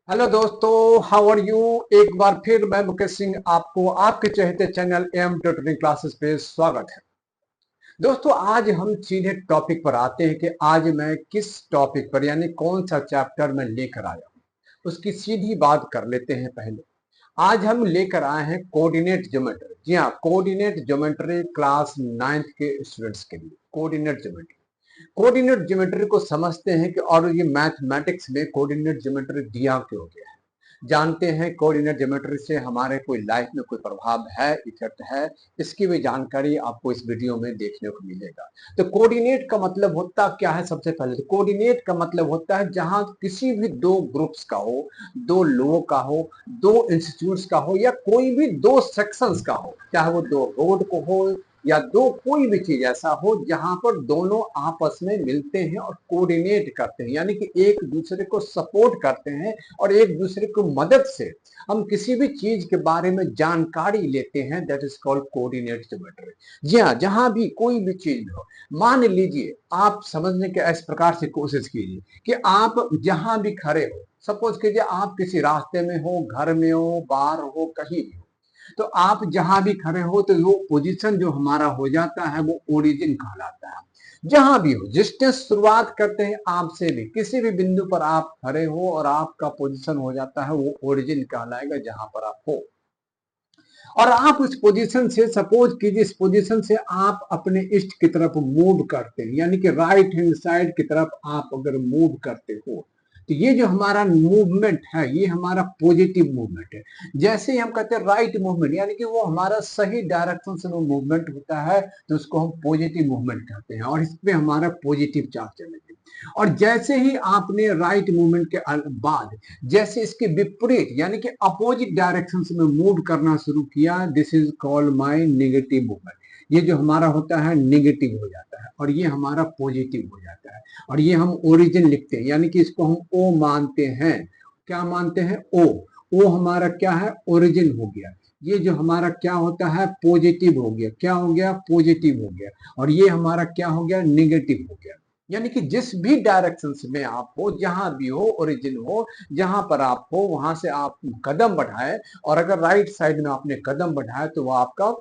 Hello दोस्तों, how are you. एक बार फिर मैं मुकेश सिंह आपको आपके चहेते चैनल एम ट्यूटरिंग क्लासेस पे स्वागत है। दोस्तों, आज हम सीधे टॉपिक पर आते हैं कि आज मैं किस टॉपिक पर यानी कौन सा चैप्टर मैं लेकर आया हूं, उसकी सीधी बात कर लेते हैं। पहले आज हम लेकर आए हैं कोऑर्डिनेट ज्योमेट्री। जी हाँ, कोऑर्डिनेट ज्योमेट्री क्लास 9th के स्टूडेंट्स के लिए कोऑर्डिनेट ज्योमेट्री। कोऑर्डिनेट ज्योमेट्री को समझते हैं कि और ये मैथमेटिक्स में कोऑर्डिनेट ज्योमेट्री दिया क्यों गया है, जानते हैं। कोऑर्डिनेट ज्योमेट्री से हमारे कोई लाइफ में कोई प्रभाव है, इफेक्ट है, इसकी भी जानकारी आपको इस वीडियो में देखने को मिलेगा। तो कोऑर्डिनेट का मतलब होता क्या है? सबसे पहले तो कोऑर्डिनेट का मतलब होता है जहां किसी भी दो ग्रुप्स का हो, दो लोगों का हो, दो इंस्टीट्यूट्स का हो, या कोई भी दो सेक्शंस का हो, चाहे वो दो रोड को हो या दो कोई भी चीज ऐसा हो जहां पर दोनों आपस में मिलते हैं और कोऑर्डिनेट करते हैं, यानी कि एक दूसरे को सपोर्ट करते हैं और एक दूसरे को मदद से हम किसी भी चीज के बारे में जानकारी लेते हैं। That is called coordinate geometry. जी हाँ, जहां भी कोई भी चीज हो, मान लीजिए आप समझने के इस प्रकार से कोशिश कीजिए कि आप जहां भी खड़े हो, सपोज कीजिए आप किसी रास्ते में हो, घर में हो, बाहर हो, कहीं भी हो, तो आप जहां भी खड़े हो तो वो पोजीशन जो हमारा हो जाता है वो ओरिजिन कहलाता है। जहां भी हो, डिस्टेंस शुरुआत करते हैं आपसे भी, किसी भी बिंदु पर आप खड़े हो और आपका पोजीशन हो जाता है वो ओरिजिन कहलाएगा, जहां पर आप हो। और आप उस पोजीशन से, सपोज कीजिए इस पोजीशन से आप अपने ईस्ट की तरफ मूव करते हैं, यानी कि राइट हैंड साइड की तरफ आप अगर मूव करते हो, तो ये जो हमारा मूवमेंट है ये हमारा पॉजिटिव मूवमेंट है। जैसे ही हम कहते हैं राइट मूवमेंट, यानी कि वो हमारा सही डायरेक्शन से वो मूवमेंट होता है, तो उसको हम पॉजिटिव मूवमेंट कहते हैं और इस पे हमारा पॉजिटिव चार्ज चलेगा। और जैसे ही आपने राइट मूवमेंट के बाद जैसे इसके विपरीत यानी कि अपोजिट डायरेक्शन में मूव करना शुरू किया, this is called my negative movement. ये जो हमारा होता है नेगेटिव हो जाता है और ये हमारा पॉजिटिव हो जाता है। और ये हम ओरिजिन लिखते हैं, यानी कि इसको हम ओ मानते हैं। क्या मानते हैं? ओ। ओ हमारा क्या है? ओरिजिन हो गया। ये जो हमारा क्या होता है? पॉजिटिव हो गया। क्या हो गया? पॉजिटिव हो गया। और ये हमारा क्या हो गया? नेगेटिव हो गया। यानी कि जिस भी डायरेक्शन में आप हो, जहां भी हो, ओरिजिन हो, जहां पर आप हो वहां से आप कदम बढ़ाए, और अगर राइट साइड में आपने कदम बढ़ाया तो वो आपका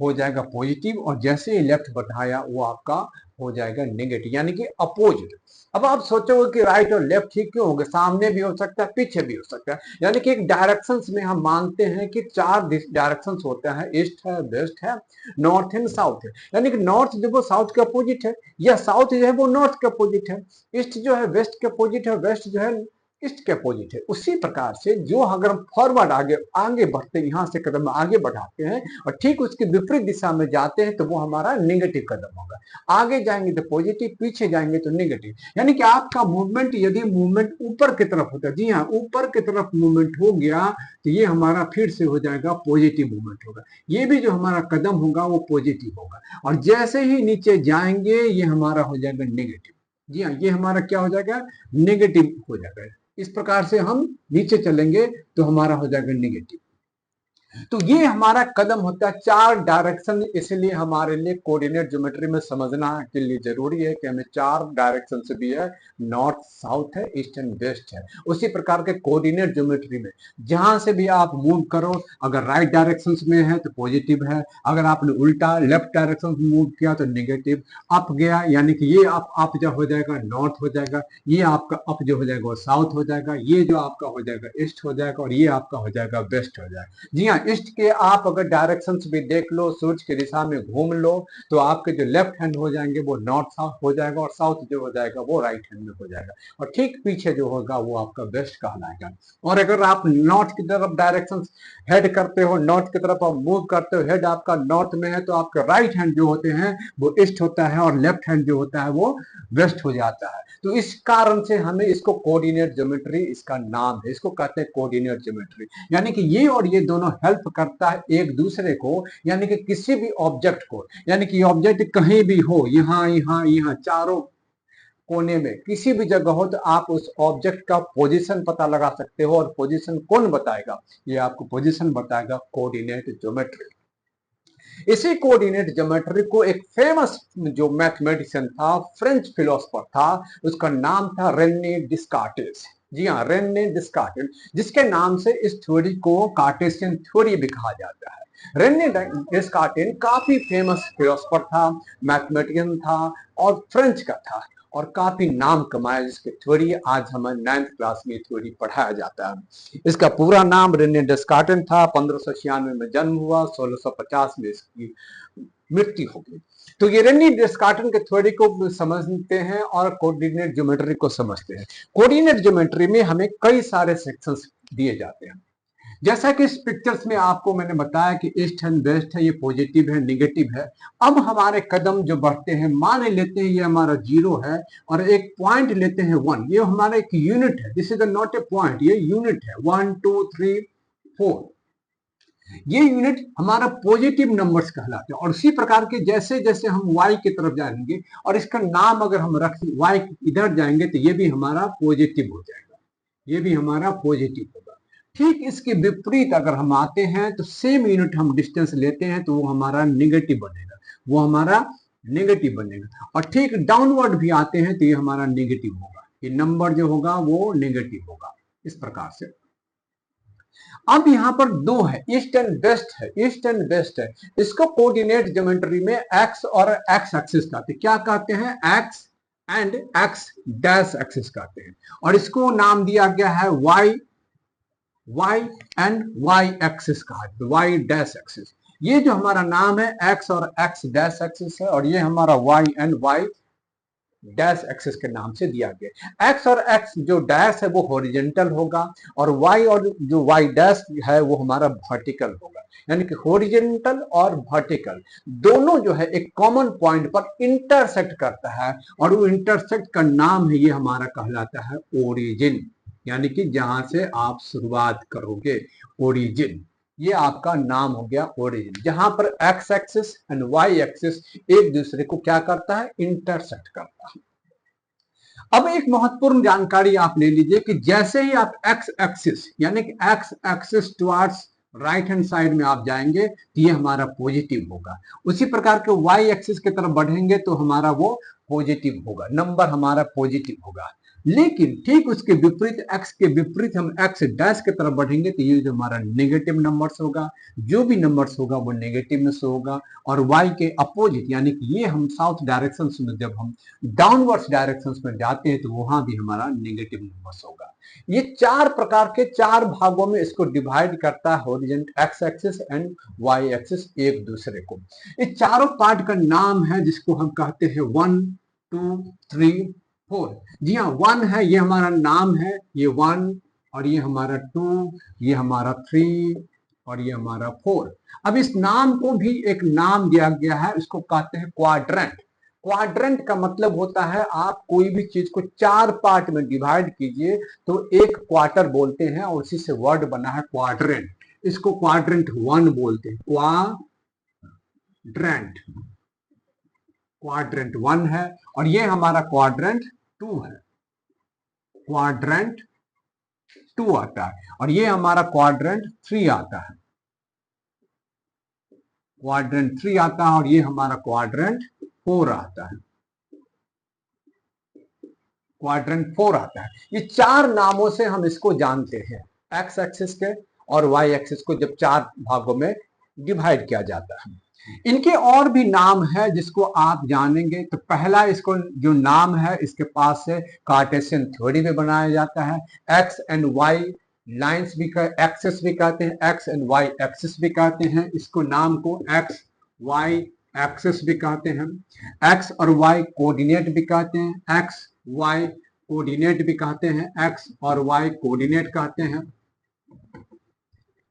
हो जाएगा पॉजिटिव, और जैसे ही लेफ्ट बढ़ाया वो आपका हो जाएगा नेगेटिव, यानी कि अपोजिट। अब आप सोचोगे कि राइट और लेफ्ट ही क्यों होंगे, सामने भी हो सकता है, पीछे भी हो सकता है। यानी कि एक डायरेक्शंस में हम मानते हैं कि चार डायरेक्शंस होते हैं, ईस्ट है, वेस्ट है, नॉर्थ है, साउथ है। यानी कि नॉर्थ जो वो साउथ के अपोजिट है, या साउथ जो है वो नॉर्थ के अपोजिट है, ईस्ट जो है वेस्ट के अपोजिट है, वेस्ट जो है ईस्ट के अपोजिट है। उसी प्रकार से जो अगर हम फॉरवर्ड आगे आगे बढ़ते हैं, यहां से कदम आगे बढ़ाते हैं और ठीक उसके विपरीत दिशा में जाते हैं, तो वो हमारा नेगेटिव कदम होगा। आगे जाएंगे तो पॉजिटिव, पीछे जाएंगे तो नेगेटिव। यानी कि आपका मूवमेंट, यदि मूवमेंट ऊपर की तरफ होता है, जी हाँ, ऊपर की तरफ मूवमेंट हो गया, तो ये हमारा फिर से हो जाएगा पॉजिटिव मूवमेंट होगा। ये भी जो हमारा कदम होगा वो पॉजिटिव होगा। और जैसे ही नीचे जाएंगे ये हमारा हो जाएगा नेगेटिव। जी हाँ, ये हमारा क्या हो जाएगा? नेगेटिव हो जाएगा। इस प्रकार से हम नीचे चलेंगे तो हमारा हो जाएगा नेगेटिव। तो ये हमारा कदम होता है चार डायरेक्शन। इसलिए हमारे लिए कोऑर्डिनेट ज्योमेट्री में समझना के लिए जरूरी है कि हमें चार डायरेक्शन से भी है, नॉर्थ, साउथ है, ईस्ट एंड वेस्ट है। उसी प्रकार के कोऑर्डिनेट ज्योमेट्री में जहां से भी आप मूव करो, अगर राइट डायरेक्शन में है तो पॉजिटिव है, अगर आपने उल्टा लेफ्ट डायरेक्शन में मूव किया तो नेगेटिव। अप गया यानी कि ये अप जो हो जाएगा नॉर्थ हो जाएगा, ये आपका अप जो हो जाएगा वो साउथ हो जाएगा, ये जो आपका हो जाएगा ईस्ट हो जाएगा, और ये आपका हो जाएगा वेस्ट हो जाएगा। जी हाँ, ईस्ट के आप अगर डायरेक्शन भी देख लो, सूर्य की दिशा में घूम लो, तो आपके जो लेफ्ट हैंड हो जाएंगे वो नॉर्थ साउथ हो जाएगा, और साउथ जो हो जाएगा वो राइट हैंड में हो जाएगा, और ठीक पीछे जो होगा वो आपका वेस्ट कहलाएगा। और अगर आप नॉर्थ की तरफ डायरेक्शन हेड करते हो, नॉर्थ की तरफ आप मूव करते हो, हेड आपका नॉर्थ में है, तो आपके राइट हैंड जो होते हैं वो ईस्ट होता है, और लेफ्ट हैंड जो होता है वो वेस्ट हो जाता है। तो इस कारण से हमें इसको कोऑर्डिनेट ज्योमेट्री इसका नाम है, इसको कहते हैं कोऑर्डिनेट ज्योमेट्री। यानी कि ये और ये दोनों हेल्प करता है एक दूसरे को, यानी कि किसी भी ऑब्जेक्ट को, यानी कि ऑब्जेक्ट कहीं भी हो, यहाँ यहाँ यहाँ चारों कोने में किसी भी जगह हो, तो आप उस ऑब्जेक्ट का पोजीशन पता लगा सकते हो। और पोजीशन कौन बताएगा? ये आपको पोजीशन बताएगा कोऑर्डिनेट ज्योमेट्री। इसी कोऑर्डिनेट ज्योमेट्री को एक फेमस जो मैथमेटिशियन था, फ्रेंच फिलोसफर था, उसका नाम था रेने डिस्कार्टेस। जी हाँ, रेने डिस्कार्टिन, जिसके नाम से इस थ्योरी को कार्टेशियन थ्योरी भी कहा जाता है। रेने डिस्कार्टिन काफी फेमस फिलोसोफर था, मैथमेटिशियन था और फ्रेंच का था और काफी नाम कमाया, जिसकी थ्योरी आज हमें 9th क्लास में थ्योरी पढ़ाया जाता है। इसका पूरा नाम रेने डिस्कार्टिन था। 1596 में जन्म हुआ, 1650 में इसकी मृत्यु हो गई। तो ये रेने डिस्कार्टिन के थ्योरी को समझते हैं और कोऑर्डिनेट ज्योमेट्री को समझते हैं। कोऑर्डिनेट ज्योमेट्री में हमें कई सारे सेक्शंस दिए जाते हैं। जैसा कि इस पिक्चर्स में आपको मैंने बताया कि ईस्ट एंड वेस्ट है, ये पॉजिटिव है, निगेटिव है। अब हमारे कदम जो बढ़ते हैं, मान लेते हैं ये हमारा 0 है और एक पॉइंट लेते हैं 1, ये हमारा एक यूनिट है। This is not a point, ये यूनिट है। 1 2 3 4, ये यूनिट हमारा पॉजिटिव नंबर्स कहलाते हैं। और उसी प्रकार के जैसे जैसे हम y की तरफ जाएंगे और इसका नाम अगर हम रख y इधर जाएंगे तो ये भी हमारा पॉजिटिव हो जाएगा, ये भी हमारा पॉजिटिव होगा। ठीक इसके विपरीत अगर हम आते हैं तो सेम यूनिट हम डिस्टेंस लेते हैं तो वो हमारा नेगेटिव बनेगा, वो हमारा नेगेटिव बनेगा। और ठीक डाउनवर्ड भी आते हैं तो ये हमारा नेगेटिव होगा, ये नंबर जो होगा वो नेगेटिव होगा। इस प्रकार से अब यहां पर दो है, ईस्ट एंड वेस्ट है, ईस्ट एंड वेस्ट है। इसको कोऑर्डिनेट ज्योमेट्री में एक्स और एक्स एक्सिस कहते हैं। क्या कहते हैं? X and x dash axis कहते हैं। और इसको नाम दिया गया है y, y and y axis कहा, वाई डैश एक्सिस। ये जो हमारा नाम है एक्स और एक्स डैश एक्सिस है, और ये हमारा y and y dash axis के नाम से दिया गया। एक्स और एक्स जो डैश है वो हॉरिजेंटल होगा और वाई और जो वाई डैश है वो हमारा वर्टिकल होगा। यानी कि हॉरिजेंटल और वर्टिकल दोनों जो है एक कॉमन पॉइंट पर इंटरसेक्ट करता है और वो इंटरसेक्ट का नाम है, ये हमारा कहलाता है ओरिजिन। यानी कि जहां से आप शुरुआत करोगे, ओरिजिन, ये आपका नाम हो गया ओरिजिन। जहां पर x axis and y axis एक दूसरे को क्या करता है? इंटरसेक्ट करता है। अब एक महत्वपूर्ण जानकारी आप ले लीजिए कि जैसे ही आप एक्स एक्सिस यानी कि x axis towards right hand side में आप जाएंगे तो ये हमारा पॉजिटिव होगा। उसी प्रकार के वाई एक्सिस की तरफ बढ़ेंगे तो हमारा वो पॉजिटिव होगा, नंबर हमारा पॉजिटिव होगा। लेकिन ठीक उसके विपरीत, एक्स के विपरीत हम एक्स डैश की तरफ बढ़ेंगे तो ये जो हमारा नेगेटिव नंबर्स होगा, जो भी नंबर्स होगा वो नेगेटिव में से होगा। और वाई के अपोजिट यानी कि ये हम साउथ डायरेक्शन में जब हम डाउनवर्ड्स डायरेक्शन में जाते हैं तो वहां भी हमारा नेगेटिव नंबर्स होगा। ये चार प्रकार के चार भागों में इसको डिवाइड करता है horizontal x axis and y axis एक दूसरे को। ये चारों पार्ट का नाम है जिसको हम कहते हैं 1 2 3 4। जी हाँ, 1 है, ये हमारा नाम है, ये 1, और ये हमारा 2, ये हमारा 3 और ये हमारा 4। अब इस नाम को भी एक नाम दिया गया है, इसको कहते हैं क्वाड्रेंट। क्वाड्रेंट का मतलब होता है आप कोई भी चीज को चार पार्ट में डिवाइड कीजिए तो एक क्वार्टर बोलते हैं और उसी से वर्ड बना है क्वाड्रेंट। इसको क्वाड्रेंट 1 बोलते हैं, क्वाड्रेंट, क्वाड्रेंट 1 है। और ये हमारा क्वाड्रेंट 2 है, क्वाड्रेंट 2 आता है। और ये हमारा क्वाड्रेंट 3 आता है, क्वाड्रेंट 3 आता है। और ये हमारा क्वाड्रेंट 4 आता है, क्वाड्रेंट 4 आता है। ये चार नामों से हम इसको जानते हैं, एक्स एक्सिस के और वाई एक्सिस को जब चार भागों में डिवाइड किया जाता है। इनके और भी नाम है जिसको आप जानेंगे। तो पहला इसको जो नाम है इसके पास से कार्टेशियन थ्योरी में बनाया जाता है। एक्स एंड वाई लाइंस भी एक्सिस भी कहते हैं, एक्स एंड वाई एक्सिस भी कहते हैं। इसको नाम को एक्स वाई एक्सिस भी कहते हैं। एक्स और वाई कोऑर्डिनेट भी कहते हैं, एक्स वाई कोऑर्डिनेट भी कहते हैं, एक्स और वाई कोऑर्डिनेट कहते हैं,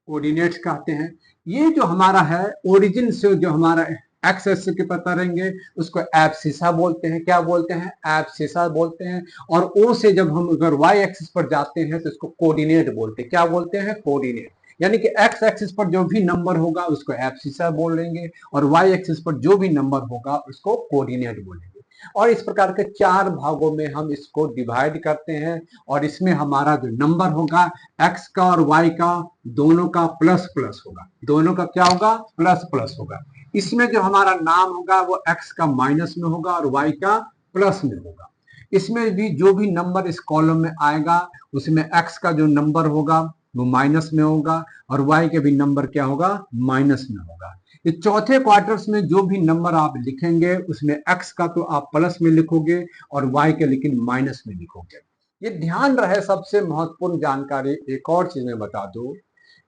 कोऑर्डिनेट्स कहते हैं। ये जो हमारा है ओरिजिन से जो हमारा एक्स एक्सिस के पता रहेंगे उसको एब्सिसा बोलते हैं। क्या बोलते हैं? एब्सिसा बोलते हैं। और ओ से जब हम अगर वाई एक्सिस पर जाते हैं तो इसको कोऑर्डिनेट बोलते हैं। क्या बोलते हैं? कोऑर्डिनेट। यानी कि एक्स एक्सिस पर जो भी नंबर होगा उसको एब्सिसा बोलेंगे और वाई एक्सिस पर जो भी नंबर होगा उसको कोऑर्डिनेट बोलेंगे। और इस प्रकार के चार भागों में हम इसको डिवाइड करते हैं। और इसमें हमारा जो नंबर होगा एक्स का और वाई का दोनों का प्लस प्लस होगा, दोनों का क्या होगा? प्लस प्लस होगा। इसमें जो हमारा नाम होगा वो एक्स का माइनस में होगा और वाई का प्लस में होगा। इसमें भी जो भी नंबर इस कॉलम में आएगा उसमें x का जो नंबर होगा वो माइनस में होगा और y के भी नंबर क्या होगा, माइनस में होगा। ये चौथे क्वार्टर्स में जो भी नंबर आप लिखेंगे उसमें x का तो आप प्लस में लिखोगे और y के लेकिन माइनस में लिखोगे। ये ध्यान रहे, सबसे महत्वपूर्ण जानकारी। एक और चीज मैं बता दूं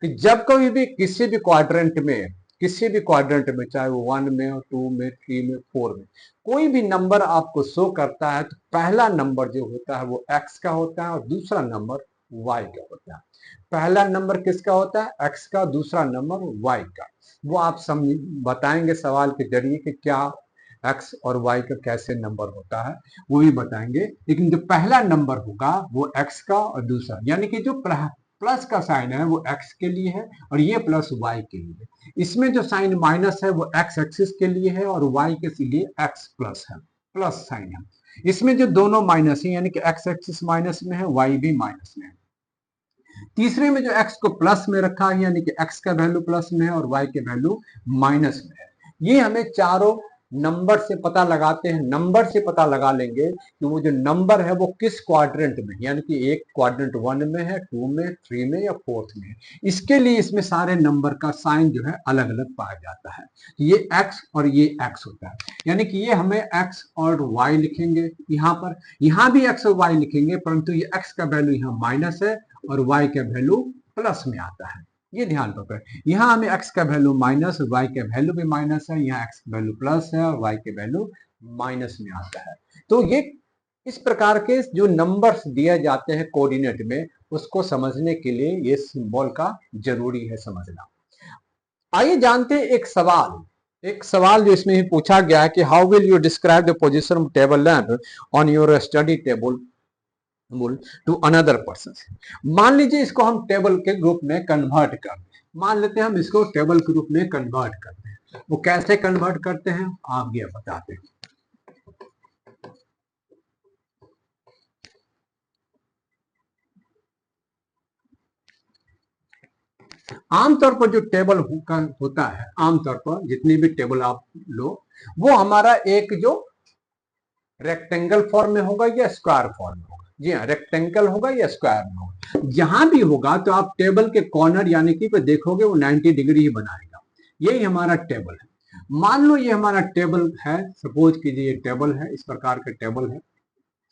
कि जब कभी भी किसी भी क्वाड्रेंट में चाहे वो 1 में, 2 में, 3 में, 4 में कोई भी नंबर आपको शो करता है तो पहला नंबर जो होता है वो x का होता है और दूसरा नंबर y का होता है। पहला नंबर किसका होता है, x का, दूसरा नंबर y का। वो आप समझ बताएंगे सवाल के जरिए कि क्या x और y का कैसे नंबर होता है, वो भी बताएंगे। लेकिन जो पहला नंबर होगा वो x का और दूसरा, यानी कि जो प्लस का साइन है वो x के लिए है और ये प्लस y के लिए। इसमें जो साइन माइनस है वो x एक्सिस के लिए है और y के लिए x प्लस है, प्लस साइन है। इसमें जो दोनों माइनस है यानी कि x एक्सिस माइनस में है, y भी माइनस में है। तीसरे में जो x को प्लस में रखा है यानी कि x का वैल्यू प्लस में है और y के वैल्यू माइनस में है। ये हमें चारों नंबर से पता लगाते हैं, नंबर से पता लगा लेंगे कि वो जो नंबर है वो किस क्वाड्रेंट में, यानी कि एक क्वाड्रेंट 1 में है, 2 में, 3 में या 4th में है। इसके लिए इसमें सारे नंबर का साइन जो है अलग अलग पाया जाता है। ये x और ये x होता है, यानी कि ये हमें x और y लिखेंगे यहाँ पर, यहाँ भी x और y लिखेंगे, परंतु ये x का वैल्यू यहाँ माइनस है और y का वैल्यू प्लस में आता है। ये ध्यान रखें, यहाँ हमें x का वैल्यू माइनस, y का वैल्यू भी माइनस है, यहाँ x का वैल्यू प्लस है और y के वैल्यू माइनस में आता है। तो ये इस प्रकार के जो नंबर्स दिए जाते हैं कोऑर्डिनेट में, उसको समझने के लिए ये सिंबल का जरूरी है समझना। आइए जानते हैं एक सवाल जो इसमें पूछा गया है कि how will you describe the position of table lamp on your study table to another person. मान लीजिए इसको हम टेबल के ग्रुप में कन्वर्ट कर दें, मान लेते हैं हम इसको टेबल के ग्रुप में कन्वर्ट करते हैं। वो कैसे कन्वर्ट करते हैं आप ये बताते हैं। आमतौर पर जो टेबल होता है, आमतौर पर जितनी भी टेबल आप लो वो हमारा एक जो रेक्टेंगल फॉर्म में होगा या स्क्वायर फॉर्म में होगा। जी हाँ, रेक्टेंगल होगा या स्क्वायर में होगा। जहां भी होगा तो आप टेबल के कॉर्नर यानी कि देखोगे वो 90 डिग्री ही बनाएगा। यही हमारा टेबल है। मान लो ये हमारा टेबल है, सपोज कीजिए ये टेबल है, इस प्रकार का टेबल है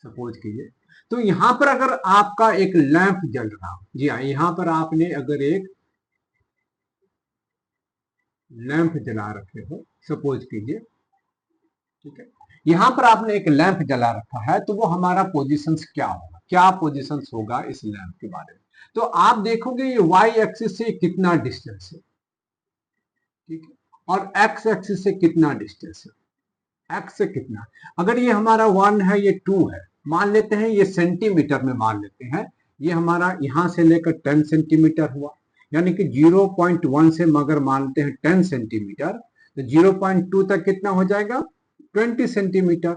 सपोज कीजिए। तो यहां पर अगर आपका एक लैंप जल रहा, जी हाँ, यहां पर आपने अगर एक लैंप जला रखे हो सपोज कीजिए, ठीक है, यहां पर आपने एक लैंप जला रखा है, तो वो हमारा पोजीशंस क्या होगा, क्या पोजीशंस होगा इस लैंप के बारे में। तो आप देखोगे ये वाई एक्सिस से कितना डिस्टेंस है, ठीक है, और एक्स एक्सिस से कितना डिस्टेंस है, एक्स से कितना। अगर ये हमारा 1 है, ये 2 है, मान लेते हैं ये सेंटीमीटर में मान लेते हैं, ये हमारा यहां से लेकर 10 सेंटीमीटर हुआ, यानी कि 0.1 से मगर मानते हैं 10 सेंटीमीटर, तो 0.2 तक कितना हो जाएगा 20 सेंटीमीटर।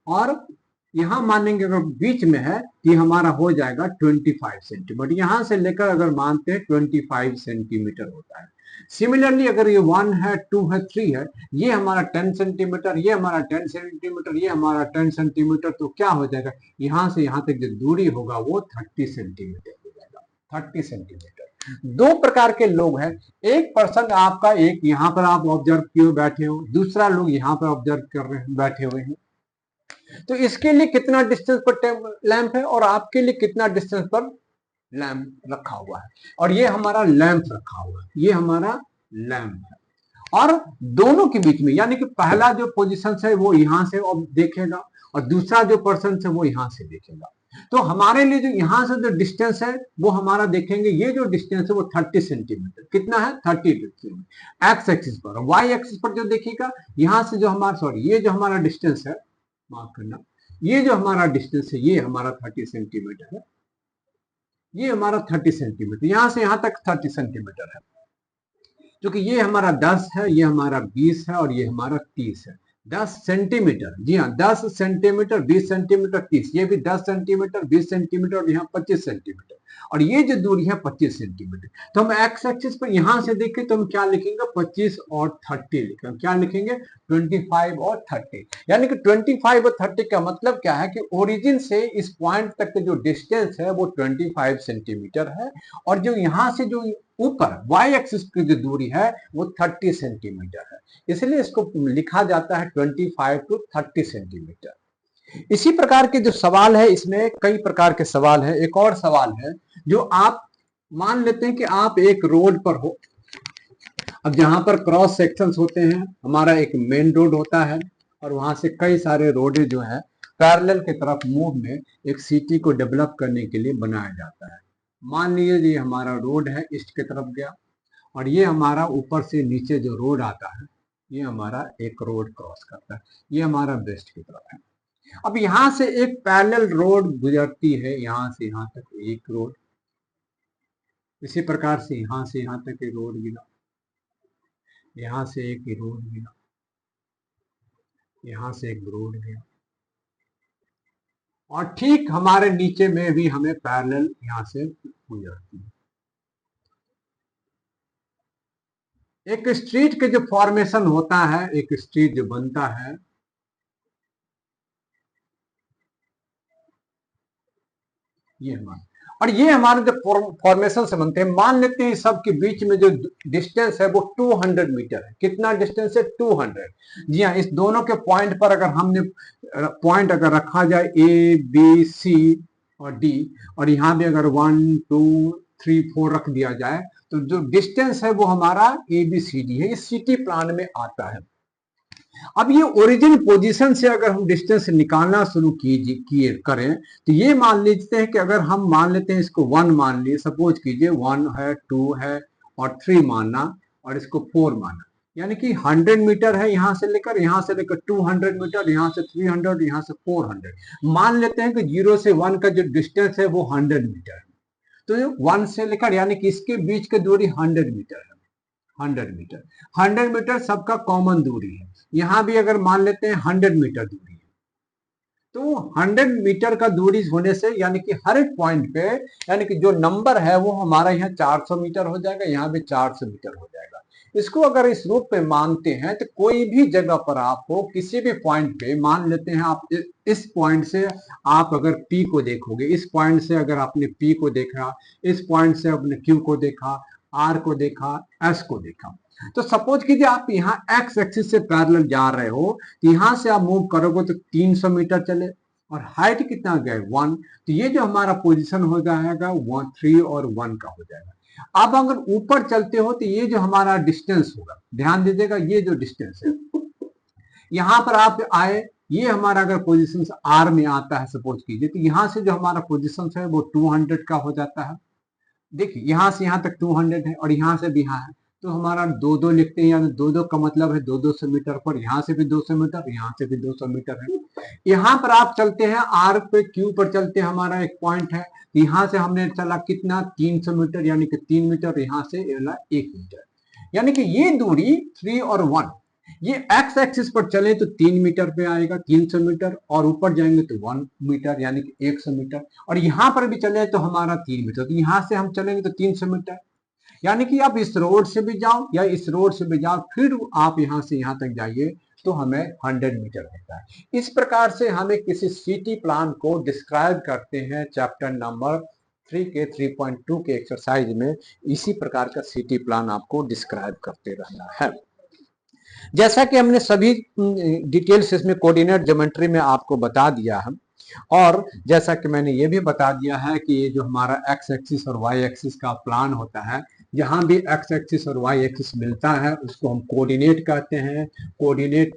और यहां मानेंगे अगर बीच में है कि हमारा हो जाएगा 25 सेंटीमीटर, यहां से लेकर अगर मानते हैं 25 सेंटीमीटर होता है। सिमिलरली अगर ये 1 है, 2 है, 3 है, ये हमारा 10 सेंटीमीटर, ये हमारा 10 सेंटीमीटर, ये हमारा 10 सेंटीमीटर, तो क्या हो जाएगा यहां से यहां तक जो दूरी होगा वो 30 सेंटीमीटर हो जाएगा, 30 सेंटीमीटर। दो प्रकार के लोग हैं, एक पर्सन आपका, एक यहां पर आप ऑब्जर्व किए बैठे हो, दूसरा लोग यहां पर ऑब्जर्व कर रहे हैं बैठे हुए हैं। तो इसके लिए कितना डिस्टेंस पर लैंप है और आपके लिए कितना डिस्टेंस पर लैंप रखा हुआ है, और ये हमारा लैंप रखा हुआ है, ये हमारा लैंप है। और दोनों के बीच में यानी कि पहला जो पोजीशन है वो यहां से देखेगा और दूसरा जो पर्सन है वो यहां से देखेगा। तो हमारे लिए जो यहां से जो डिस्टेंस है वो हमारा देखेंगे, ये जो डिस्टेंस है वो 30 सेंटीमीटर, कितना है 30 सेंटीमीटर एक्स एक्सिस पर। वाई एक्सिस पर जो देखिएगा यहां से जो हमारा, सॉरी, ये जो हमारा डिस्टेंस है, माफ करना, ये जो हमारा डिस्टेंस है ये हमारा 30 सेंटीमीटर है, ये हमारा 30 सेंटीमीटर, यहां से यहां तक 30 सेंटीमीटर है। क्योंकि ये हमारा 10 है, ये हमारा 20 है और ये हमारा 30 है। 10 सेंटीमीटर, जी हाँ, 10 सेंटीमीटर, 20 सेंटीमीटर, 30, ये भी 10 सेंटीमीटर, 20 सेंटीमीटर और यहाँ 25 सेंटीमीटर, और ये जो दूरी है 25 सेंटीमीटर। तो हम एक्स एक्सिस पर यहां से देखें तो हम क्या लिखेंगे 25 और 30 लिखेंगे, क्या लिखेंगे 25 और 30। यानी कि 25 और 30 का मतलब क्या है कि ओरिजिन से इस पॉइंट तक के जो डिस्टेंस है वो 25 सेंटीमीटर है, और जो यहाँ से जो ऊपर वाई एक्सिस की जो दूरी है वो 30 सेंटीमीटर है। इसलिए इसको लिखा जाता है 25 टू 30 सेंटीमीटर। इसी प्रकार के जो सवाल है, इसमें कई प्रकार के सवाल है। एक और सवाल है जो आप मान लेते हैं कि आप एक रोड पर हो, अब जहां पर क्रॉस सेक्शंस होते हैं, हमारा एक मेन रोड होता है और वहां से कई सारे रोडे जो है पैरेलल की तरफ मूव में एक सिटी को डेवलप करने के लिए बनाया जाता है। मान लीजिए ये हमारा रोड है, ईस्ट की तरफ गया, और ये हमारा ऊपर से नीचे जो रोड आता है, ये हमारा एक रोड क्रॉस करता है, ये हमारा वेस्ट की तरफ है। अब यहां से एक पैरेलल रोड गुजरती है, यहां से यहां तक एक रोड, इसी प्रकार से यहां से यहां तक एक रोड गिरा, यहां से एक रोड गिरा, यहां से एक रोड गया, और ठीक हमारे नीचे में भी हमें पैरेलल यहां से गुजरती है। एक स्ट्रीट के जो फॉर्मेशन होता है, एक स्ट्रीट जो बनता है, ये हमारा, और ये हमारे जो फॉर्मेशन से बनते हैं, मान लेते हैं सबके बीच में जो डिस्टेंस है वो 200 मीटर है। कितना डिस्टेंस है? 200। जी हाँ, इस दोनों के पॉइंट पर अगर हमने पॉइंट अगर रखा जाए ए बी सी और डी, और यहाँ भी अगर 1 2 3 4 रख दिया जाए, तो जो डिस्टेंस है वो हमारा ए बी सी डी है। ये सिटी प्लान में आता है। अब ये ओरिजिन पोजीशन से अगर हम डिस्टेंस निकालना शुरू किए करें, तो ये मान लेते हैं कि अगर हम मान लेते हैं इसको 1 मान लिए, सपोज कीजिए 1 है, 2 है और 3 मानना, और इसको 4 मानना, यानी कि 100 मीटर है यहां से लेकर 200 मीटर, यहां से 300, यहां से 400। मान लेते हैं कि 0 से 1 का जो डिस्टेंस है वो 100 मीटर है, तो 1 से लेकर यानी कि इसके बीच की दूरी 100 मीटर है। 100 मीटर सबका कॉमन दूरी है। यहां भी अगर मान लेते हैं 100 मीटर दूरी है, तो 100 मीटर का दूरी होने से यानी कि हर एक पॉइंट पे यानी कि जो नंबर है वो हमारा यहाँ 400 मीटर हो जाएगा, यहाँ भी 400 मीटर हो जाएगा। इसको अगर इस रूप में मानते हैं तो कोई भी जगह पर आप हो, किसी भी पॉइंट पे, मान लेते हैं आप इस पॉइंट से आप अगर P को देखोगे, इस पॉइंट से अगर आपने P को देखा, इस पॉइंट से आपने Q को देखा, R को देखा, S को देखा, तो सपोज कीजिए आप यहाँ एक्स एक्सिस से पैरेलल जा रहे हो, तो यहां से आप मूव करोगे तो 300 मीटर चले, और हाइट कितना गए 1, तो ये जो हमारा पोजीशन हो जाएगा 3 और 1 का हो जाएगा। अब अगर ऊपर चलते हो तो ये जो हमारा डिस्टेंस होगा, ध्यान दीजिएगा, ये जो डिस्टेंस है यहां पर आप आए, ये हमारा अगर पोजीशन आर में आता है सपोज कीजिए, तो यहां से जो हमारा पोजीशन है वो 200 का हो जाता है। देखिए यहां से यहां तक 200 है और यहां से भी यहाँ है, तो हमारा 2 लिखते हैं, यानी 2 का मतलब है 200 मीटर पर, यहाँ से भी 200 मीटर, यहाँ से भी 200 मीटर है। यहाँ पर आप चलते हैं आर पे, क्यू पर चलते हैं, हमारा एक पॉइंट है, यहाँ से हमने चला कितना 300 मीटर, यानी कि 3 मीटर, यहाँ से 1 मीटर, यानी कि ये दूरी 3 और 1, ये एक्स एक्सिस पर चले तो 3 मीटर पे आएगा 300 मीटर, और ऊपर जाएंगे तो 1 मीटर यानी कि 100 मीटर, और यहां पर भी चले तो हमारा 3 मीटर, तो यहां से हम चलेंगे तो 300 मीटर, यानी कि आप इस रोड से भी जाओ या इस रोड से भी जाओ, फिर आप यहां से यहां तक जाइए तो हमें 100 मीटर होता है। इस प्रकार से हमें किसी सिटी प्लान को डिस्क्राइब करते हैं चैप्टर नंबर 3 के 3.2 के एक्सरसाइज में। इसी प्रकार का सिटी प्लान आपको डिस्क्राइब करते रहना है। जैसा कि हमने सभी डिटेल्स इसमें कोऑर्डिनेट ज्योमेट्री में आपको बता दिया है, और जैसा कि मैंने ये भी बता दिया है कि ये जो हमारा एक्स एक्सिस और वाई एक्सिस का प्लान होता है, जहां भी एक्स एक्सिस और वाई एक्सिस मिलता है उसको हम कोऑर्डिनेट कहते हैं, ओरिजिन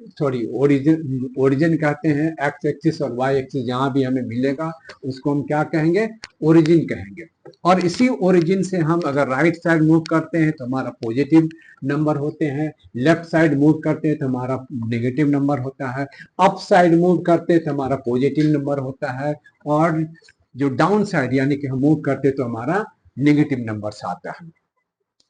कहते हैं। एक्स एक्सिस और वाई एक्सिस जहां भी हमें मिलेगा उसको हम क्या कहेंगे? ओरिजिन कहेंगे। और इसी ओरिजिन से हम अगर राइट साइड मूव करते हैं तो हमारा पॉजिटिव नंबर होते हैं, लेफ्ट साइड मूव करते हैं तो हमारा नेगेटिव नंबर होता है, अप साइड मूव करते हैं तो हमारा पॉजिटिव नंबर होता है, और जो डाउन साइड यानी कि हम मूव करते हैं तो हमारा नेगेटिव नंबर आता है।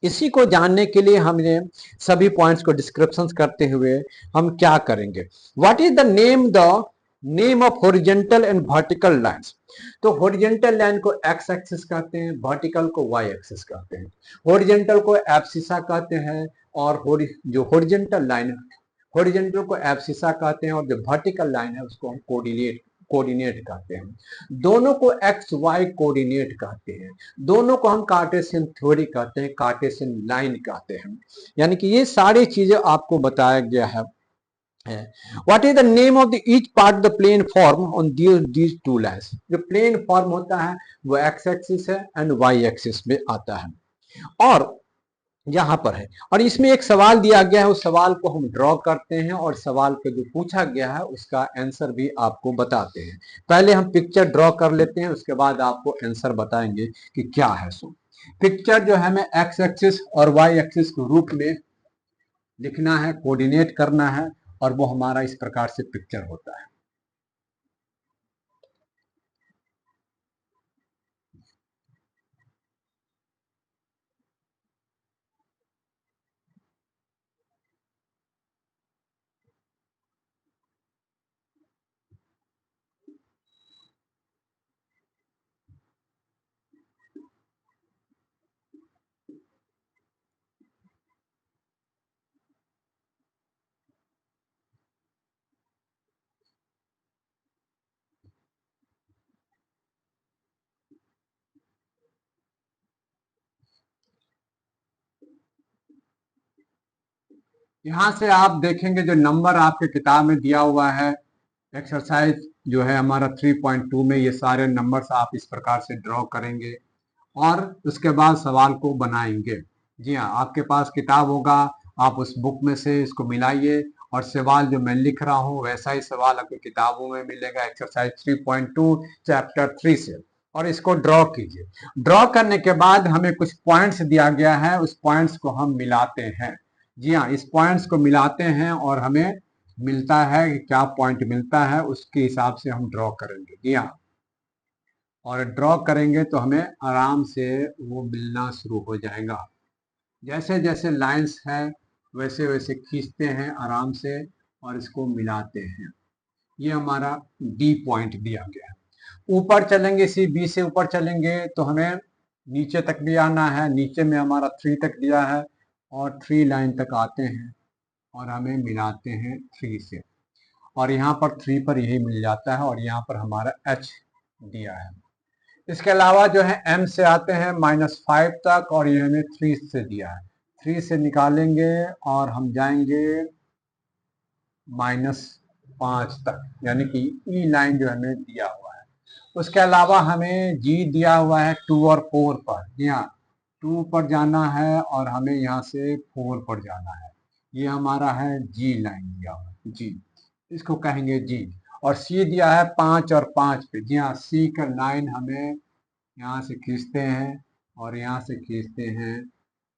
इसी को जानने के लिए हमने सभी पॉइंट्स को डिस्क्रिप्शन करते हुए हम क्या करेंगे? What is the name of horizontal and vertical lines? तो हॉरिजॉन्टल लाइन को एक्स एक्सिस कहते हैं, वर्टिकल को वाई एक्सिस कहते हैं। हॉरिजॉन्टल को एब्सिसा कहते हैं, और जो हॉरिजॉन्टल लाइन हॉरिजॉन्टल को एब्सिसा कहते हैं और जो वर्टिकल लाइन है उसको हम कोऑर्डिनेट कहते हैं। दोनों को एक्स वाई कोऑर्डिनेट कहते हैं। दोनों को हम कार्टेशियन थ्योरी कहते हैं, कार्टेशियन लाइन कहते हैं। यानी कि ये सारी चीजें आपको बताया गया है। What is the name of the each part of the plane form on these two lines? जो प्लेन फॉर्म होता है वो एक्स एक्सिस है एंड वाई एक्सिस में आता है और यहां पर है। और इसमें एक सवाल दिया गया है, उस सवाल को हम ड्रॉ करते हैं और सवाल को जो पूछा गया है उसका आंसर भी आपको बताते हैं। पहले हम पिक्चर ड्रॉ कर लेते हैं, उसके बाद आपको आंसर बताएंगे कि क्या है। सो पिक्चर जो है हमें एक्स एक्सिस और वाई एक्सिस के रूप में लिखना है, कोऑर्डिनेट करना है और वो हमारा इस प्रकार से पिक्चर होता है। यहां से आप देखेंगे जो नंबर आपके किताब में दिया हुआ है, एक्सरसाइज जो है हमारा 3.2 में, ये सारे नंबर्स आप इस प्रकार से ड्रॉ करेंगे और उसके बाद सवाल को बनाएंगे। जी हाँ, आपके पास किताब होगा, आप उस बुक में से इसको मिलाइए और सवाल जो मैं लिख रहा हूँ वैसा ही सवाल आपकी किताबों में मिलेगा, एक्सरसाइज 3.2 चैप्टर 3 से। और इसको ड्रॉ कीजिए। ड्रॉ करने के बाद हमें कुछ पॉइंट्स दिया गया है, उस पॉइंट्स को हम मिलाते हैं। जी हाँ, इस पॉइंट्स को मिलाते हैं और हमें मिलता है कि क्या पॉइंट मिलता है, उसके हिसाब से हम ड्रॉ करेंगे। जी हाँ, और ड्रॉ करेंगे तो हमें आराम से वो मिलना शुरू हो जाएगा। जैसे जैसे लाइंस है वैसे वैसे खींचते हैं आराम से और इसको मिलाते हैं। ये हमारा डी पॉइंट दिया गया है। ऊपर चलेंगे, सी बी से ऊपर चलेंगे तो हमें नीचे तक भी आना है। नीचे में हमारा 3 तक दिया है और 3 लाइन तक आते हैं और हमें मिलाते हैं 3 से, और यहाँ पर 3 पर यही मिल जाता है और यहाँ पर हमारा एच दिया है। इसके अलावा जो है एम से आते हैं -5 तक और ये हमें 3 से दिया है। 3 से निकालेंगे और हम जाएंगे -5 तक, यानी कि ई लाइन जो हमें दिया हुआ है। उसके अलावा हमें जी दिया हुआ है 2 और 4 पर। यहाँ 2 पर जाना है और हमें यहाँ से 4 पर जाना है। ये हमारा है जी लाइन दिया हुआ है, जी, इसको कहेंगे जी। और सी दिया है 5 और 5 पे। जी हाँ, सी का लाइन हमें यहाँ से खींचते हैं और यहाँ से खींचते हैं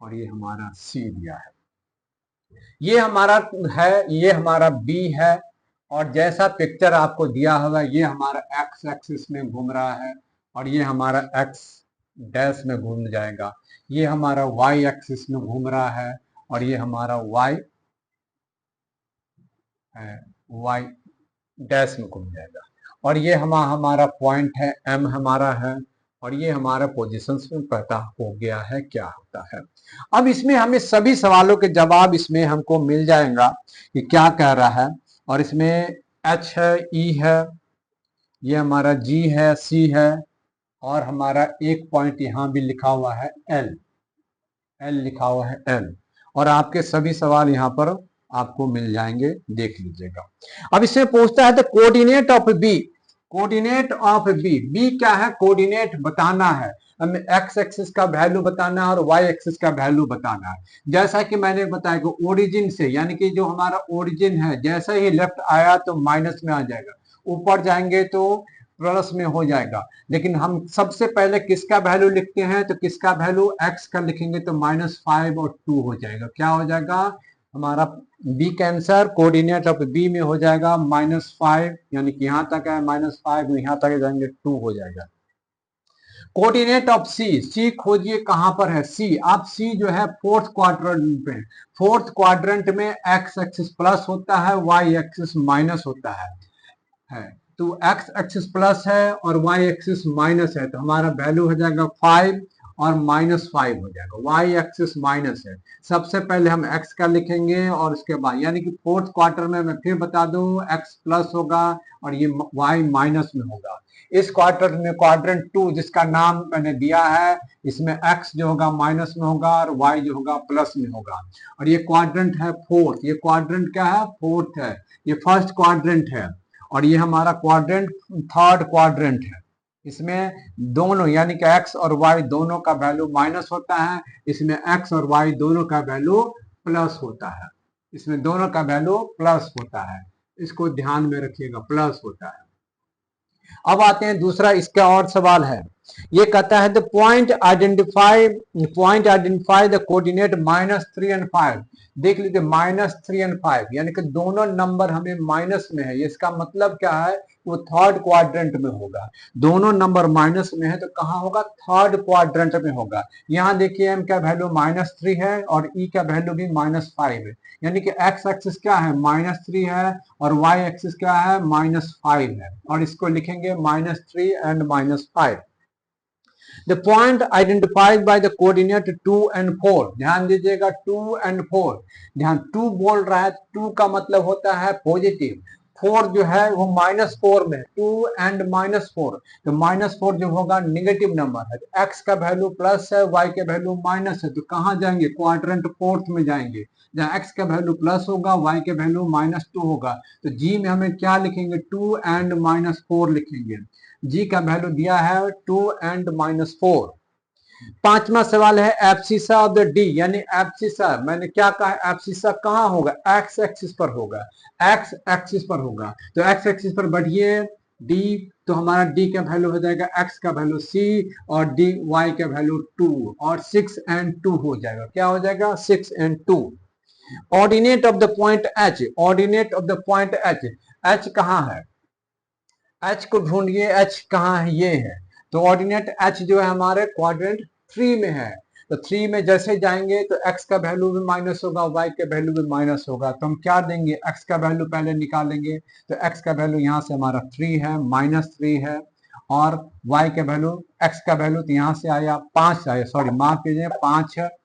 और ये हमारा सी दिया है। ये हमारा है, ये हमारा बी है। और जैसा पिक्चर आपको दिया होगा ये हमारा एक्स एक्सिस में घूम रहा है और ये हमारा एक्स डैश में घूम जाएगा। ये हमारा वाई एक्सिस में घूम रहा है और ये हमारा वाई है, वाई डैश में घूम जाएगा। और ये हमारा पॉइंट है, एम हमारा है और ये हमारा पोजीशंस में पता हो गया है क्या होता है। अब इसमें हमें सभी सवालों के जवाब इसमें हमको मिल जाएगा कि क्या कह रहा है। और इसमें एच है, ई है, ये हमारा जी है, सी है और हमारा एक पॉइंट यहाँ भी लिखा हुआ है एल, एल लिखा हुआ है एल। और आपके सभी सवाल यहाँ पर आपको मिल जाएंगे, देख लीजिएगा। अब इसमें पूछता है the coordinate of B, coordinate of B, B क्या है, कोऑर्डिनेट बताना है हमें, एक्स एक्सिस का वैल्यू बताना है और वाई एक्सिस का वैल्यू बताना है। जैसा कि मैंने बताया कि ओरिजिन से, यानी कि जो हमारा ओरिजिन है जैसे ही लेफ्ट आया तो माइनस में आ जाएगा, ऊपर जाएंगे तो प्लस में हो जाएगा। लेकिन हम सबसे पहले किसका वैल्यू लिखते हैं, तो किसका वैल्यू एक्स का लिखेंगे तो -5 और 2 हो जाएगा। क्या हो जाएगा हमारा बी का आंसर, कोऑर्डिनेट ऑफ बी में हो जाएगा -5, यानी कि यहाँ तक है -5, यहाँ तक जाएंगे 2 हो जाएगा। कोऑर्डिनेट ऑफ सी, सी खोजिए कहां पर है सी। आप सी जो है फोर्थ क्वाड्रेंट में, फोर्थ क्वाड्रेंट में एक्स एक्सिस प्लस होता है, वाई एक्सिस माइनस होता है। तो एक्स एक्सिस प्लस है और वाई एक्सिस माइनस है तो हमारा वैल्यू हो जाएगा 5 और -5 हो जाएगा। वाई एक्सिस माइनस है, सबसे पहले हम एक्स का लिखेंगे और उसके बाद यानी कि फोर्थ क्वार्टर में मैं फिर बता दूं एक्स प्लस होगा और ये वाई माइनस में होगा। इस क्वार्टर में क्वाड्रेंट 2 जिसका नाम मैंने दिया है, इसमें एक्स जो होगा माइनस में होगा और वाई जो होगा प्लस में होगा। और ये क्वाड्रेंट है फोर्थ, ये क्वाड्रेंट क्या है, फोर्थ है। ये फर्स्ट क्वाड्रेंट है और ये हमारा क्वाड्रेंट थर्ड क्वाड्रेंट है। इसमें दोनों यानी कि एक्स और वाई दोनों का वैल्यू माइनस होता है, इसमें एक्स और वाई दोनों का वैल्यू प्लस होता है। इसमें दोनों का वैल्यू प्लस होता है, इसको ध्यान में रखिएगा, प्लस होता है। अब आते हैं दूसरा, इसका और सवाल है। ये कहता है the point identify the coordinate -3 और 5। देख लीजिए -3 और 5 यानी कि दोनों नंबर हमें माइनस में है। इसका मतलब क्या है, वो थर्ड क्वाड्रेंट में होगा। दोनों नंबर माइनस में है तो कहाँ होगा, थर्ड क्वाड्रेंट में होगा। यहाँ देखिए एम का वैल्यू -3 है और ई का वैल्यू भी -5 है, यानी कि एक्स एक्सिस क्या है, -3 है और वाई एक्सिस क्या है, -5 है। और इसको लिखेंगे -3 and -5। The point identified by the coordinate 2 and 4। ध्यान दीजिएगा 2 and 4, ध्यान 2 बोल रहा है, 2 का मतलब होता है पॉजिटिव, 4 जो है वो -4 में, 2 एंड -4, तो -4 जो होगा निगेटिव नंबर है। तो x का वैल्यू प्लस है, y के वैल्यू माइनस है, तो कहाँ जाएंगे, क्वाड्रेंट फोर्थ में जाएंगे, जहाँ x का वैल्यू प्लस होगा, y के वैल्यू -2 होगा। तो g में हमें क्या लिखेंगे, 2 एंड -4 लिखेंगे। जी का वैल्यू दिया है 2 एंड -4। पांचवा सवाल है एब्सिसा ऑफ द डी, यानी एब्सिसा मैंने क्या कहा, एब्सिसा कहाँ होगा, एक्स एक्सिस पर होगा, एक्स एक्सिस पर होगा। तो एक्स एक्सिस पर बढ़िए डी, तो हमारा डी का वैल्यू हो जाएगा एक्स का वैल्यू सी और डी वाई का वैल्यू 2 और 6 एंड 2 हो जाएगा। क्या हो जाएगा, 6 and 2। Ordinate of the point H, ordinate of the point H, H कहाँ है, एच को ढूंढिए, एच कहाँ है, ये है। तो ऑर्डिनेट एच जो है हमारे क्वाड्रेंट 3 में है। तो 3 में जैसे जाएंगे तो x का वैल्यू भी माइनस होगा, y का वैल्यू भी माइनस होगा। तो हम क्या देंगे, x का वैल्यू पहले निकालेंगे, तो x का वैल्यू यहाँ से हमारा 3 है, -3 है, और y का वैल्यू, x का वैल्यू तो यहाँ से आया 5 आया, सॉरी माफ कीजिए 5 है